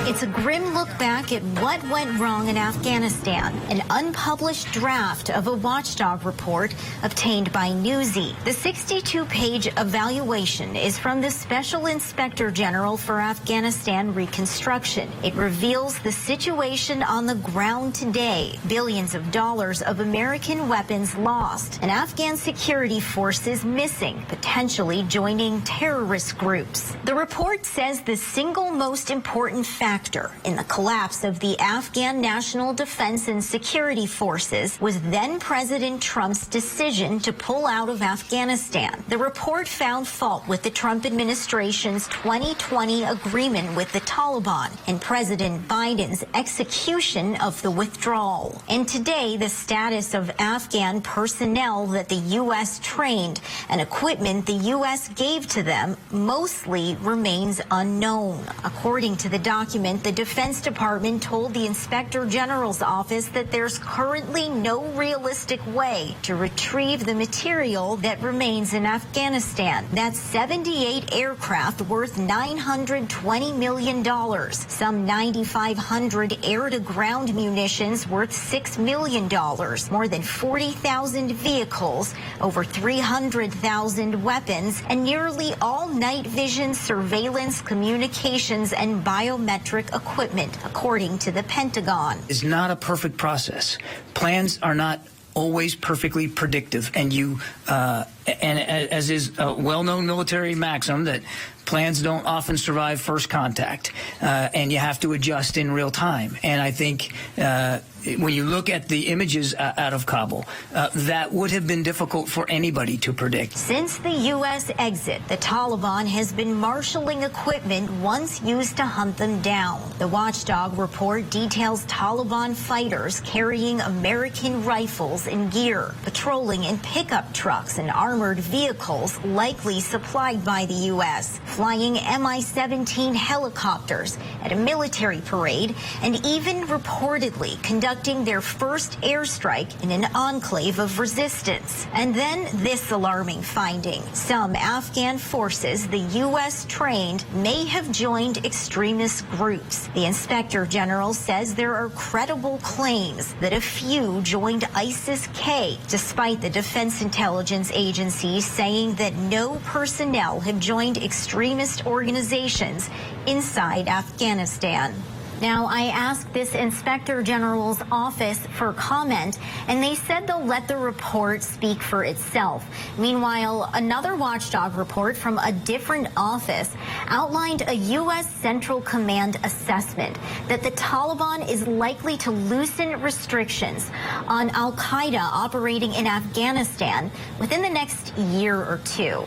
It's a grim look back at what went wrong in Afghanistan, an unpublished draft of a Watchdog report obtained by Newsy. The 62-page evaluation is from the Special Inspector General for Afghanistan Reconstruction. It reveals the situation on the ground today, billions of dollars of American weapons lost, and Afghan security forces missing, potentially joining terrorist groups. The report says the single most important factor in the collapse of the Afghan National Defense and Security Forces was then-President Trump's decision to pull out of Afghanistan. The report found fault with the Trump administration's 2020 agreement with the Taliban and President Biden's execution of the withdrawal. And today, the status of Afghan personnel that the U.S. trained and equipment the U.S. gave to them mostly remains unknown. According to the document, the Defense Department told the Inspector General's office that there's currently no realistic way to retrieve the material that remains in Afghanistan. That's 78 aircraft worth $920 million, some 9,500 air-to-ground munitions worth $6 million, more than 40,000 vehicles, over 300,000 weapons, and nearly all night vision, surveillance, communications, and biometric equipment, according to the Pentagon. It's not a perfect process. Plans are not always perfectly predictive, and as is a well-known military maxim, that plans don't often survive first contact, and you have to adjust in real time. And I think when you look at the images out of Kabul, that would have been difficult for anybody to predict. Since the U.S. exit, the Taliban has been marshaling equipment once used to hunt them down. The Watchdog report details Taliban fighters carrying American rifles and gear, patrolling in pickup trucks and armored vehicles likely supplied by the U.S., flying Mi-17 helicopters at a military parade, and even reportedly conducting their first airstrike in an enclave of resistance. And then this alarming finding. Some Afghan forces the U.S. trained may have joined extremist groups. The Inspector General says there are credible claims that a few joined ISIS-K, despite the Defense Intelligence Agency saying that no personnel have joined extremist organizations inside Afghanistan. Now, I asked this Inspector General's office for comment, and they said they'll let the report speak for itself. Meanwhile, another Watchdog report from a different office outlined a U.S. Central Command assessment that the Taliban is likely to loosen restrictions on al-Qaeda operating in Afghanistan within the next year or two.